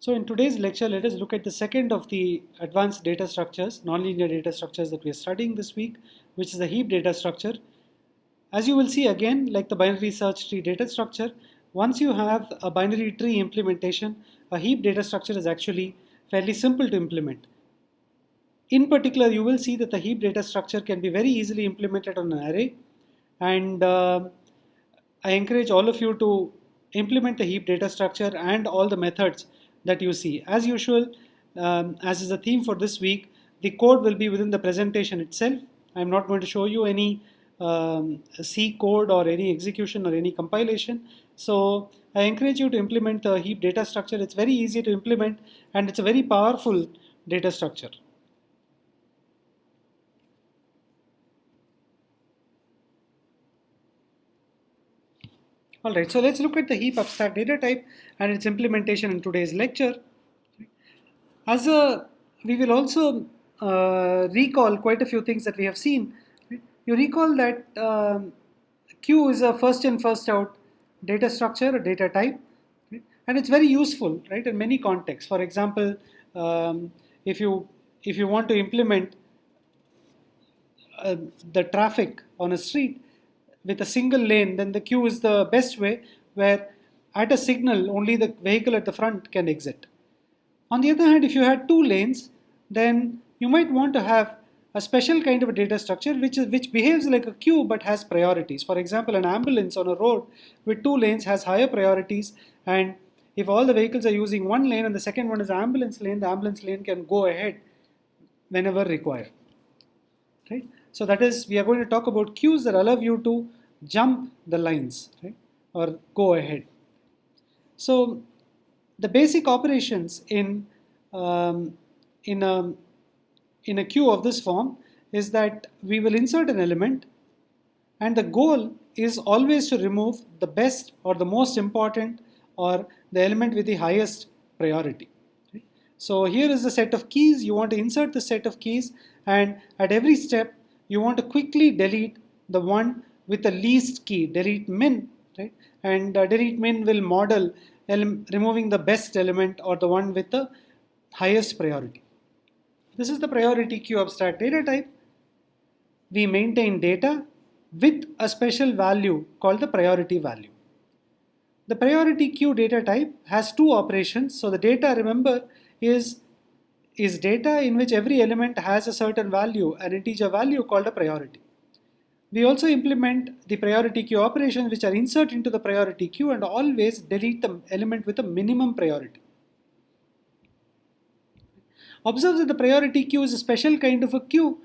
So in today's lecture, let us look at the second of the advanced data structures, nonlinear data structures that we are studying this week, which is the heap data structure. As you will see again, like the binary search tree data structure, once you have a binary tree implementation, a heap data structure is actually fairly simple to implement. In particular, you will see that the heap data structure can be very easily implemented on an array, and I encourage all of you to implement the heap data structure and all the methods that you see. As usual, as is the theme for this week, the code will be within the presentation itself. I'm not going to show you any C code or any execution or any compilation. So I encourage you to implement the heap data structure. It's very easy to implement and it's a very powerful data structure. Alright, so let's look at the heap abstract data type and its implementation in today's lecture. We will also recall quite a few things that we have seen. You recall that Q is a first in, first out data structure, a data type, and it's very useful, right, in many contexts. For example, if you want to implement the traffic on a street with a single lane, then the queue is the best way, where at a signal only the vehicle at the front can exit. On the other hand, if you had two lanes, then you might want to have a special kind of a data structure which behaves like a queue but has priorities. For example, an ambulance on a road with two lanes has higher priorities, and if all the vehicles are using one lane and the second one is the ambulance lane can go ahead whenever required. Right? So that is, we are going to talk about queues that allow you to jump the lines, right, or go ahead. So the basic operations in a queue of this form is that we will insert an element, and the goal is always to remove the best or the most important or the element with the highest priority. So here is the set of keys. You want to insert the set of keys, and at every step you want to quickly delete the one with the least key, Deletemin, right? And Deletemin will model removing the best element or the one with the highest priority. This is the priority queue abstract data type. We maintain data with a special value called the priority value. The priority queue data type has two operations. So the data, remember, is data in which every element has a certain value, an integer value called a priority. We also implement the priority queue operations which are insert into the priority queue and always delete the element with a minimum priority. Observe that the priority queue is a special kind of a queue.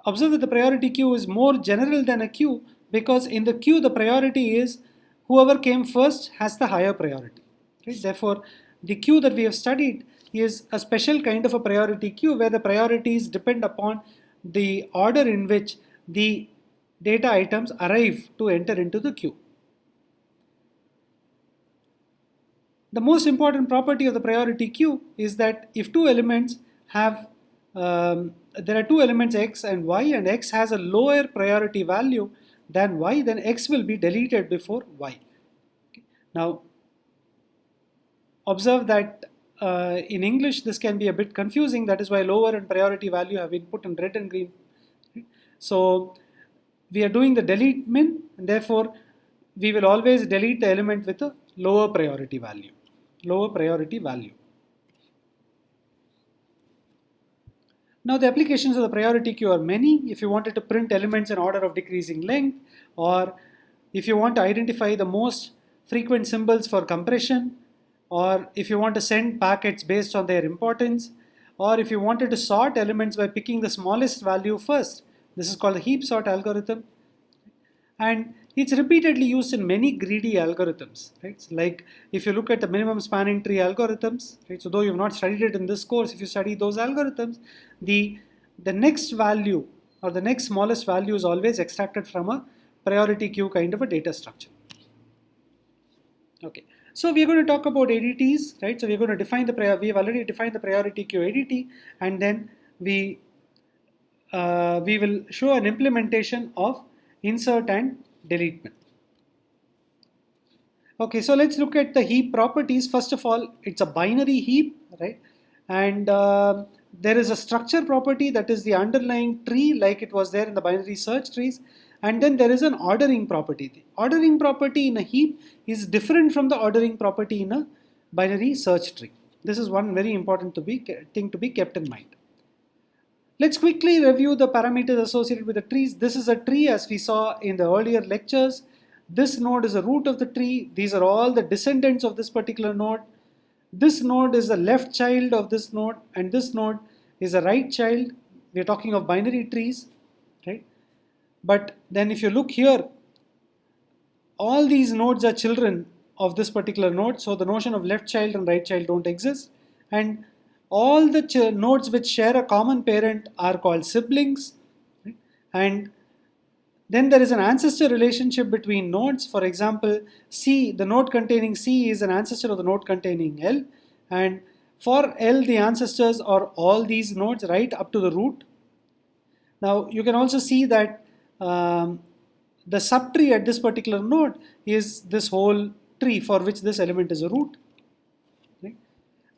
Observe that the priority queue is more general than a queue, because in the queue the priority is whoever came first has the higher priority. Right? Therefore, the queue that we have studied is a special kind of a priority queue where the priorities depend upon the order in which the data items arrive to enter into the queue. The most important property of the priority queue is that if two elements have there are two elements x and y, and x has a lower priority value than y, then x will be deleted before y. Okay. Now, observe that in English this can be a bit confusing. That is why lower and priority value have been put in red and green. Okay. So we are doing the Deletemin, and therefore we will always delete the element with a lower priority value. Lower priority value. Now the applications of the priority queue are many. If you wanted to print elements in order of decreasing length, or if you want to identify the most frequent symbols for compression, or if you want to send packets based on their importance, or if you wanted to sort elements by picking the smallest value first. This is called the heap sort algorithm. And it's repeatedly used in many greedy algorithms, right? So like if you look at the minimum spanning tree algorithms, right? So though you've not studied it in this course, if you study those algorithms, the next value or the next smallest value is always extracted from a priority queue kind of a data structure. Okay, so we are going to talk about ADTs, right? So we are going to define we have already defined the priority queue ADT, and then we will show an implementation of insert and Deletemin. Okay, so let's look at the heap properties. First of all, it's a binary heap, right? And there is a structure property, that is the underlying tree, like it was there in the binary search trees. And then there is an ordering property. The ordering property in a heap is different from the ordering property in a binary search tree. This is one very important thing to be kept in mind. Let's quickly review the parameters associated with the trees. This is a tree as we saw in the earlier lectures. This node is the root of the tree. These are all the descendants of this particular node. This node is the left child of this node, and this node is a right child. We are talking of binary trees, right? But then if you look here, all these nodes are children of this particular node. So the notion of left child and right child don't exist. And all the nodes which share a common parent are called siblings. Right? And then there is an ancestor relationship between nodes. For example, C, the node containing C is an ancestor of the node containing L. And for L, the ancestors are all these nodes right up to the root. Now, you can also see that the subtree at this particular node is this whole tree for which this element is a root. Right?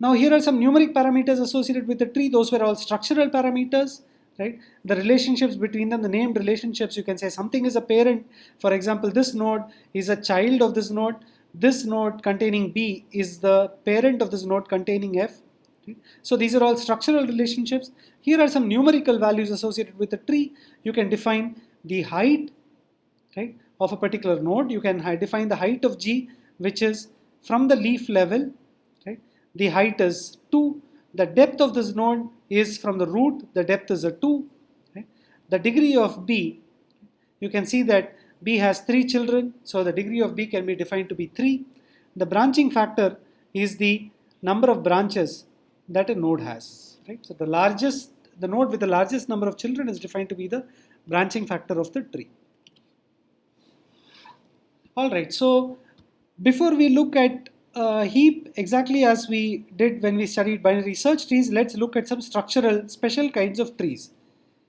Now, here are some numeric parameters associated with the tree. Those were all structural parameters. Right? The relationships between them, the named relationships, you can say something is a parent. For example, this node is a child of this node. This node containing B is the parent of this node containing F. Right? So these are all structural relationships. Here are some numerical values associated with the tree. You can define the height, right, of a particular node. You can define the height of G, which is from the leaf level. Right? The height is 2. The depth of this node is from the root, the depth is a 2. Right? The degree of B, you can see that B has 3 children, so the degree of B can be defined to be 3. The branching factor is the number of branches that a node has. Right? So the node with the largest number of children is defined to be the branching factor of the tree. Alright, so before we look at heap exactly as we did when we studied binary search trees, let's look at some structural special kinds of trees.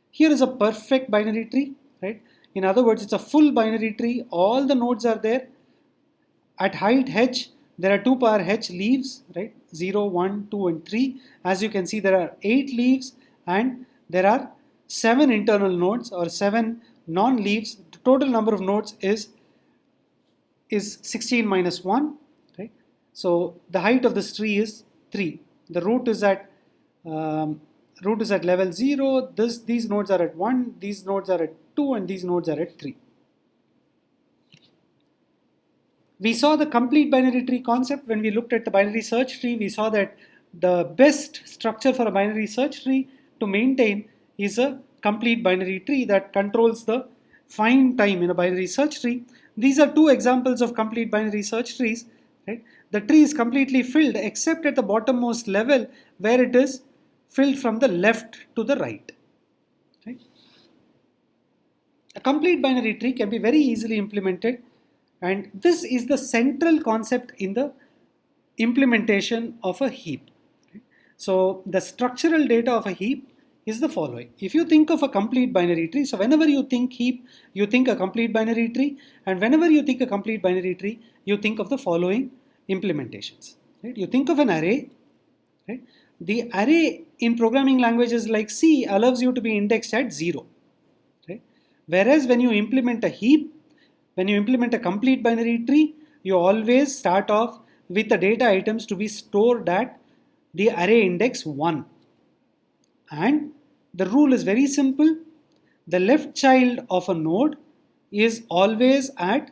Here is a perfect binary tree, right? In other words, it's a full binary tree. All the nodes are there. At height h, there are 2 power h leaves, right? 0, 1, 2 and 3. As you can see, there are 8 leaves and there are 7 internal nodes or 7 non-leaves. The total number of nodes is 16 minus 1. So the height of this tree is 3. The root is at level 0. These nodes are at 1. These nodes are at 2, and these nodes are at 3. We saw the complete binary tree concept when we looked at the binary search tree. We saw that the best structure for a binary search tree to maintain is a complete binary tree that controls the find time in a binary search tree. These are 2 examples of complete binary search trees. Right? The tree is completely filled except at the bottommost level where it is filled from the left to the right. Right? A complete binary tree can be very easily implemented, and this is the central concept in the implementation of a heap. Right? So the structural data of a heap is the following. If you think of a complete binary tree, so whenever you think heap, you think a complete binary tree, and whenever you think a complete binary tree, you think of the following implementations. Right? You think of an array. Right? The array in programming languages like C allows you to be indexed at 0. Right? Whereas when you implement a heap, when you implement a complete binary tree, you always start off with the data items to be stored at the array index 1. And the rule is very simple. The left child of a node is always at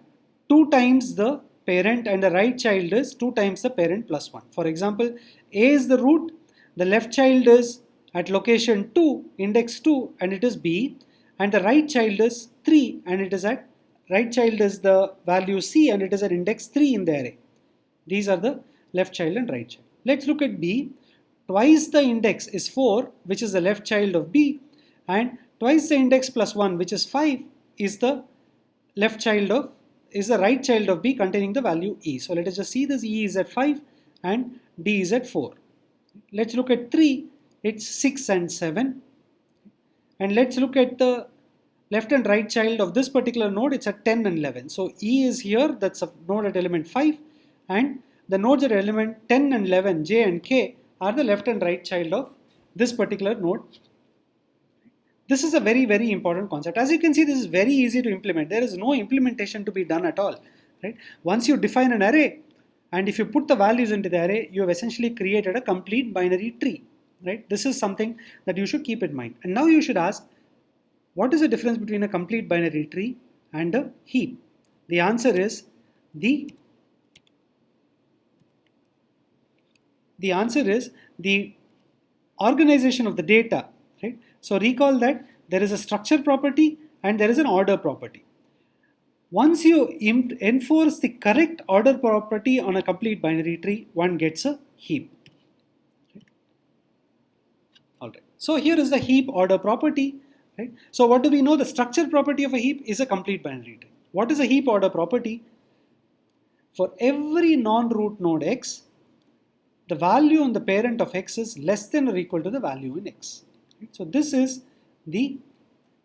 2 times the parent, and the right child is 2 times the parent plus 1. For example, A is the root, the left child is at location 2, index 2, and it is B, and the right child is 3, and it is at, right child is the value C, and it is at index 3 in the array. These are the left child and right child. Let's look at B. Twice the index is 4, which is the left child of B, and twice the index plus 1, which is 5, is the left child of, is the right child of B containing the value E. So let us just see this. E is at 5 and D is at 4. Let's look at 3. It's 6 and 7. And let's look at the left and right child of this particular node. It's at 10 and 11. So E is here. That's a node at element 5. and the nodes at element 10 and 11, j and k, are the left and right child of this particular node. This is a very, very important concept. As you can see, this is very easy to implement. There is no implementation to be done at all. Right? Once you define an array, and if you put the values into the array, you have essentially created a complete binary tree. Right? This is something that you should keep in mind. And now you should ask, what is the difference between a complete binary tree and a heap? The answer is the organization of the data. Right? So recall that there is a structure property and there is an order property. Once you enforce the correct order property on a complete binary tree, one gets a heap. Okay. All right. So here is the heap order property. Right? So what do we know? The structure property of a heap is a complete binary tree. What is a heap order property? For every non-root node x, the value on the parent of x is less than or equal to the value in x. Right? So this is the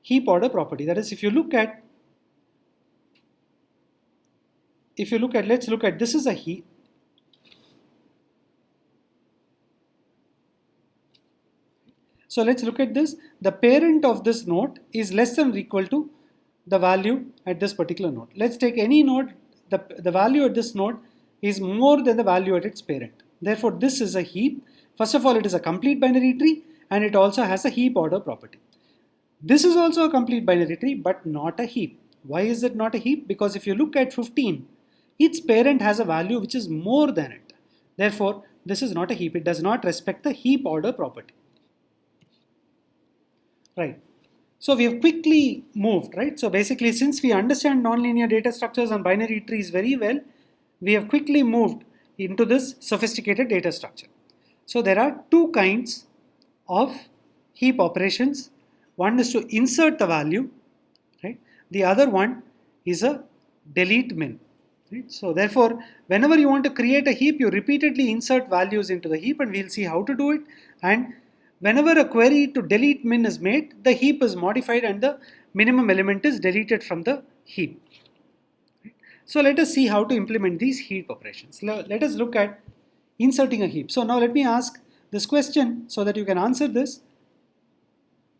heap order property. That is, if you look at, let's look at, this is a heap. So let's look at this. The parent of this node is less than or equal to the value at this particular node. Let's take any node, the value at this node is more than the value at its parent. Therefore, this is a heap. First of all, it is a complete binary tree and it also has a heap order property. This is also a complete binary tree but not a heap. Why is it not a heap? Because if you look at 15, its parent has a value which is more than it. Therefore, this is not a heap. It does not respect the heap order property. Right. So we have quickly moved, right? So basically, since we understand nonlinear data structures and binary trees very well, we have quickly moved into this sophisticated data structure. So there are two kinds of heap operations. One is to insert the value, right? The other one is a Deletemin. Right? So therefore, whenever you want to create a heap, you repeatedly insert values into the heap, and we'll see how to do it. And whenever a query to Deletemin is made, the heap is modified and the minimum element is deleted from the heap. So let us see how to implement these heap operations. Let us look at inserting a heap. So now let me ask this question so that you can answer this.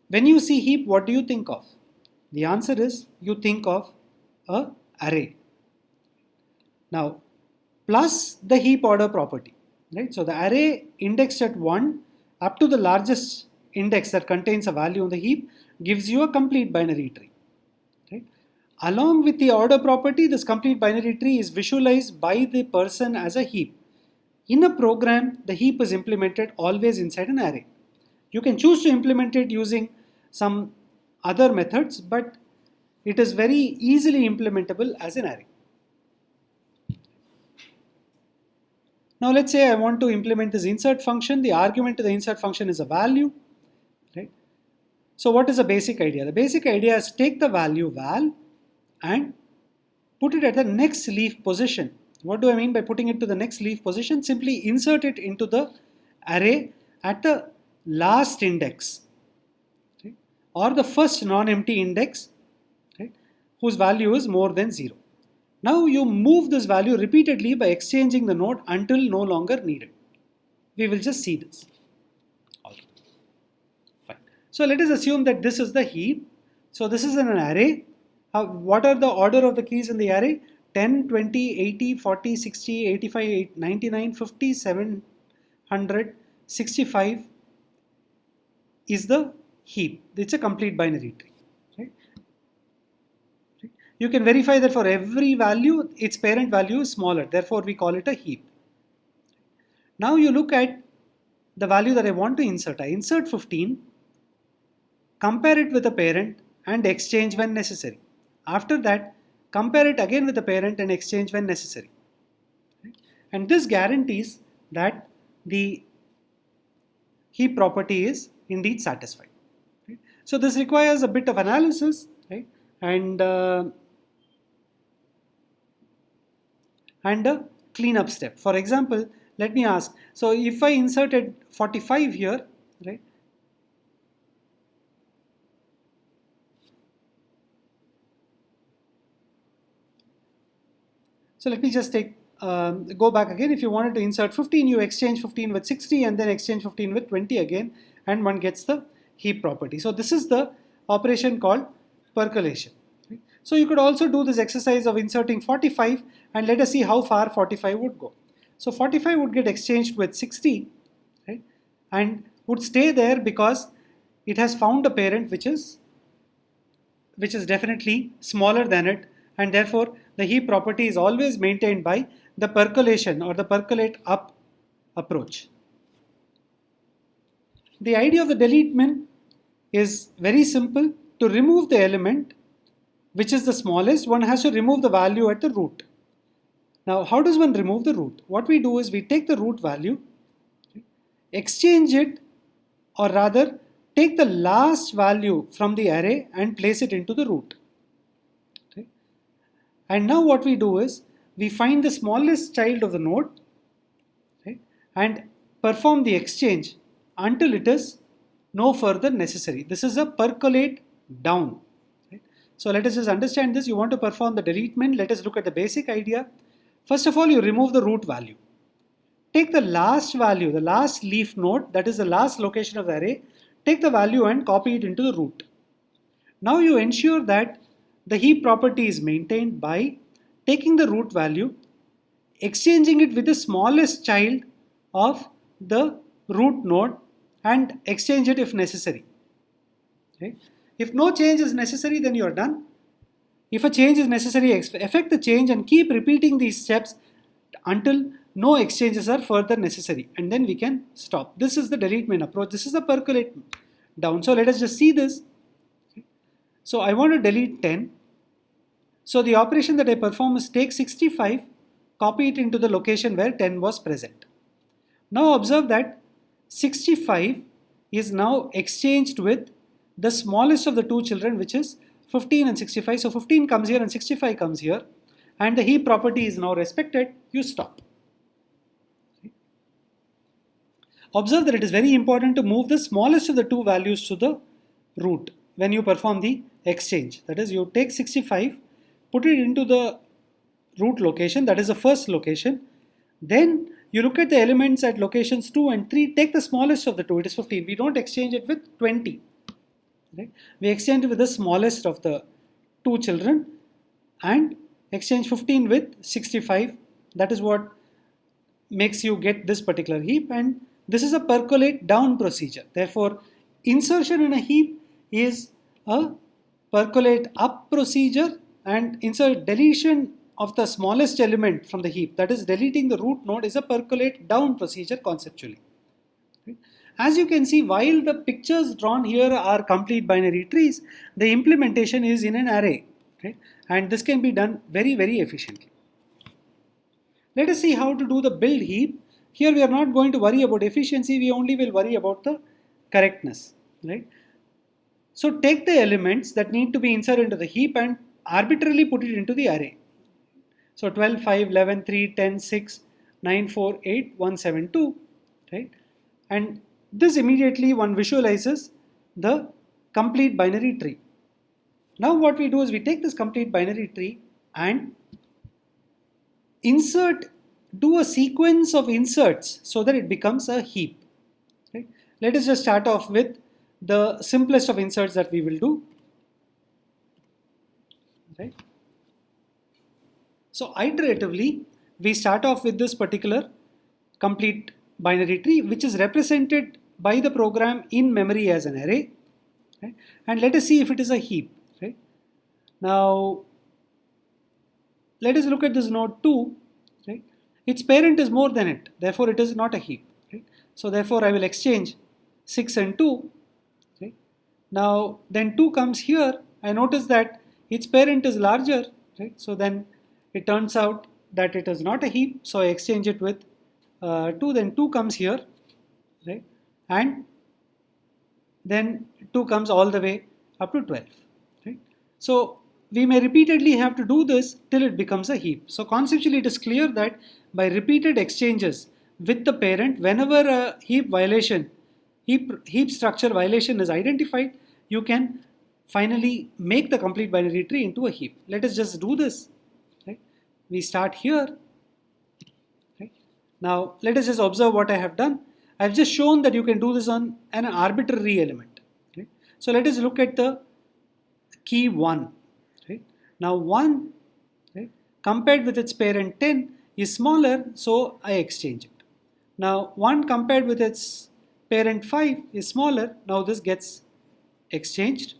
When you see heap, what do you think of? The answer is you think of an array. Now, plus the heap order property. Right? So the array indexed at 1 up to the largest index that contains a value on the heap gives you a complete binary tree. Right? Along with the order property, this complete binary tree is visualized by the person as a heap. In a program, the heap is implemented always inside an array. You can choose to implement it using some other methods, but it is very easily implementable as an array. Now let's say I want to implement this insert function. The argument to the insert function is a value. Right? So what is the basic idea? The basic idea is take the value val and put it at the next leaf position. What do I mean by putting it to the next leaf position? Simply insert it into the array at the last index, right? Or the first non-empty index, right? Whose value is more than 0. Now you move this value repeatedly by exchanging the node until no longer needed. We will just see this. Okay. Fine. So let us assume that this is the heap. So this is in an array. What are the order of the keys in the array? 10, 20, 80, 40, 60, 85, 99, 50, 700, 65 is the heap. It's a complete binary tree. Right? You can verify that for every value, its parent value is smaller. Therefore, we call it a heap. Now you look at the value that I want to insert. I insert 15, compare it with the parent and exchange when necessary. After that, compare it again with the parent and exchange when necessary. And this guarantees that the heap property is indeed satisfied. So this requires a bit of analysis, right? And a cleanup step. For example, let me ask, so if I inserted 45 here, right? So let me just take go back again. If you wanted to insert 15, you exchange 15 with 60 and then exchange 15 with 20 again, and one gets the heap property. So this is the operation called percolation. So you could also do this exercise of inserting 45, and let us see how far 45 would go. So 45 would get exchanged with 60, right, and would stay there because it has found a parent which is definitely smaller than it, and therefore the heap property is always maintained by the percolation or the percolate up approach. The idea of the Deletemin is very simple. To remove the element which is the smallest, one has to remove the value at the root. Now, how does one remove the root? What we do is we take the root value, exchange it, or rather take the last value from the array and place it into the root. Okay. And now what we do is we find the smallest child of the node, okay, and perform the exchange until it is no further necessary. This is a percolate down. Right? So let us just understand this. You want to perform the Deletemin. Let us look at the basic idea. First of all, you remove the root value. Take the last value, the last leaf node, that is the last location of the array. Take the value and copy it into the root. Now you ensure that the heap property is maintained by taking the root value, exchanging it with the smallest child of the root node, and exchange it if necessary. Okay. If no change is necessary, then you are done. If a change is necessary, effect the change and keep repeating these steps until no exchanges are further necessary, and then we can stop. This is the Deletemin approach. This is the percolate down. So let us just see this. So I want to delete 10. So the operation that I perform is take 65, copy it into the location where 10 was present. Now observe that 65 is now exchanged with the smallest of the two children, which is 15 and 65. So 15 comes here and 65 comes here, and the heap property is now respected. You stop. Observe that it is very important to move the smallest of the two values to the root when you perform the exchange. That is, you take 65, put it into the root location, that is the first location. Then you look at the elements at locations 2 and 3, take the smallest of the two, it is 15. We don't exchange it with 20. Right? We exchange it with the smallest of the two children and exchange 15 with 65. That is what makes you get this particular heap, and this is a percolate down procedure. Therefore, insertion in a heap is a percolate up procedure, and deletion of the smallest element from the heap, that is deleting the root node, is a percolate down procedure conceptually. Okay. As you can see, while the pictures drawn here are complete binary trees, the implementation is in an array. Okay. And this can be done very, very efficiently. Let us see how to do the build heap. Here we are not going to worry about efficiency, we only will worry about the correctness. Right? So take the elements that need to be inserted into the heap and arbitrarily put it into the array. So 12, 5, 11, 3, 10, 6, 9, 4, 8, 1, 7, 2. Right? And this immediately one visualizes the complete binary tree. Now what we do is we take this complete binary tree and do a sequence of inserts so that it becomes a heap. Right? Let us just start off with the simplest of inserts that we will do. Right? So iteratively, we start off with this particular complete binary tree, which is represented by the program in memory as an array. Right? And let us see if it is a heap. Right? Now, let us look at this node 2. Right? Its parent is more than it, therefore it is not a heap. Right? So therefore I will exchange 6 and 2. Right? Now then 2 comes here, I notice that its parent is larger. Right? So then it turns out that it is not a heap, so I exchange it with 2, then 2 comes here. Right? And then 2 comes all the way up to 12. Right? So we may repeatedly have to do this till it becomes a heap. So conceptually it is clear that by repeated exchanges with the parent, whenever a heap structure violation is identified, you can finally make the complete binary tree into a heap. Let us just do this. Right? We start here Now let us just observe what I have done. I've just shown that you can do this on an arbitrary element. Right? So let us look at the key 1. Right? Now 1, right, compared with its parent 10 is smaller, so I exchange it. Now 1 compared with its parent 5 is smaller, now this gets exchanged.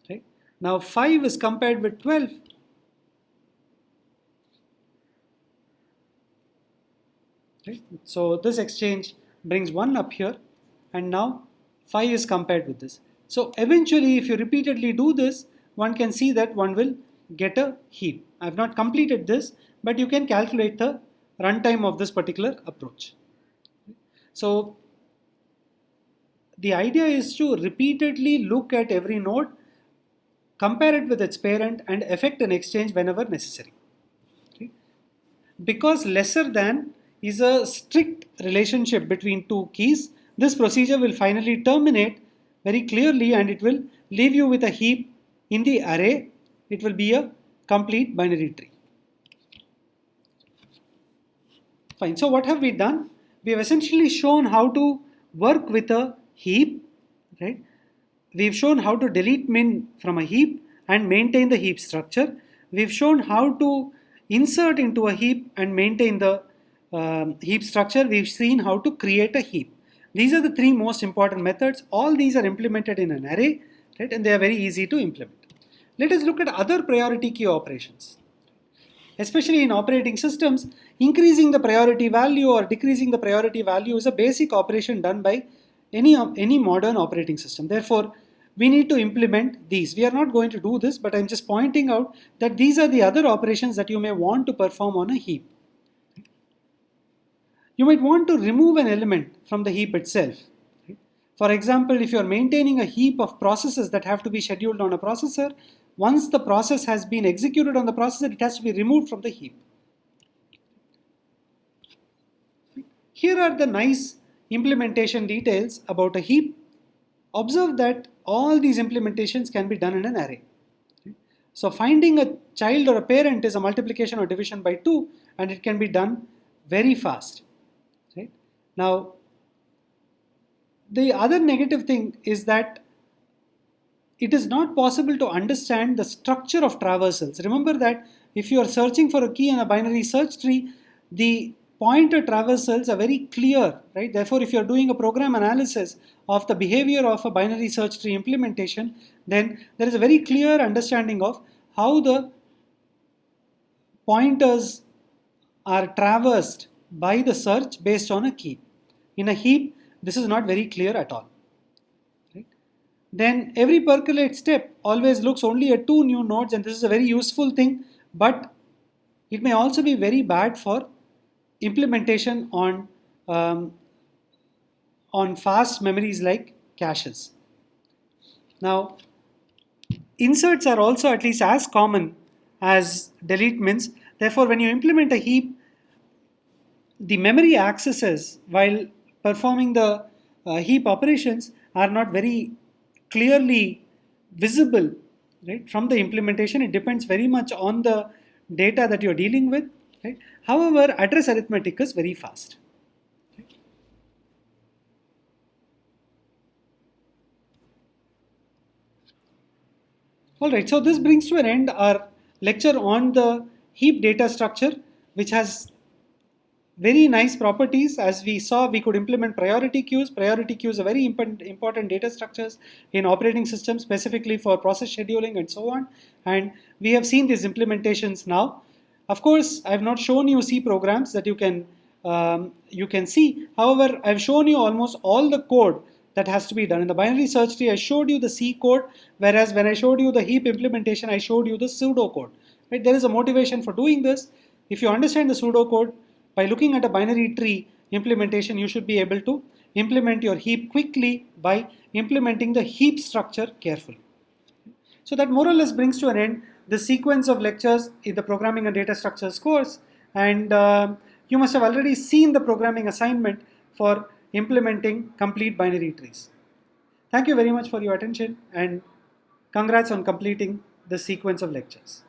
Right? Now 5 is compared with 12. Right? So this exchange brings 1 up here, and now 5 is compared with this. So eventually, if you repeatedly do this, one can see that one will get a heap. I have not completed this, but you can calculate the runtime of this particular approach. So the idea is to repeatedly look at every node, compare it with its parent, and effect an exchange whenever necessary. Okay? Because lesser than is a strict relationship between two keys, this procedure will finally terminate very clearly, and it will leave you with a heap in the array. It will be a complete binary tree. Fine. So what have we done? We have essentially shown how to work with a heap, right? We've shown how to delete min from a heap and maintain the heap structure. We've shown how to insert into a heap and maintain the heap structure. We've seen how to create a heap. These are the 3 most important methods. All these are implemented in an array, right? And they are very easy to implement. Let us look at other priority queue operations. Especially in operating systems, increasing the priority value or decreasing the priority value is a basic operation done by any modern operating system. Therefore, we need to implement these. We are not going to do this, but I'm just pointing out that these are the other operations that you may want to perform on a heap. You might want to remove an element from the heap itself. For example, if you are maintaining a heap of processes that have to be scheduled on a processor, once the process has been executed on the processor, it has to be removed from the heap. Here are the nice implementation details about a heap. Observe that all these implementations can be done in an array. So finding a child or a parent is a multiplication or division by 2, and it can be done very fast. Right? Now, the other negative thing is that it is not possible to understand the structure of traversals. Remember that if you are searching for a key in a binary search tree, the pointer traversals are very clear, right? Therefore, if you are doing a program analysis of the behavior of a binary search tree implementation, then there is a very clear understanding of how the pointers are traversed by the search based on a key. In a heap, this is not very clear at all. Then every percolate step always looks only at 2 new nodes, and this is a very useful thing, but it may also be very bad for implementation on fast memories like caches. Now, inserts are also at least as common as deletemins. Therefore, when you implement a heap, the memory accesses while performing the heap operations are not very clearly visible, right, from the implementation. It depends very much on the data that you're dealing with. Right? However, address arithmetic is very fast. Right? Alright, so this brings to an end our lecture on the heap data structure, which has very nice properties. As we saw, we could implement priority queues. Priority queues are very important data structures in operating systems, specifically for process scheduling and so on. And we have seen these implementations now. Of course, I have not shown you C programs that you can see. However, I have shown you almost all the code that has to be done. In the binary search tree, I showed you the C code, whereas when I showed you the heap implementation, I showed you the pseudo code. Right? There is a motivation for doing this. If you understand the pseudo code, by looking at a binary tree implementation, you should be able to implement your heap quickly by implementing the heap structure carefully. So that more or less brings to an end the sequence of lectures in the Programming and Data Structures course. And you must have already seen the programming assignment for implementing complete binary trees. Thank you very much for your attention, and congrats on completing the sequence of lectures.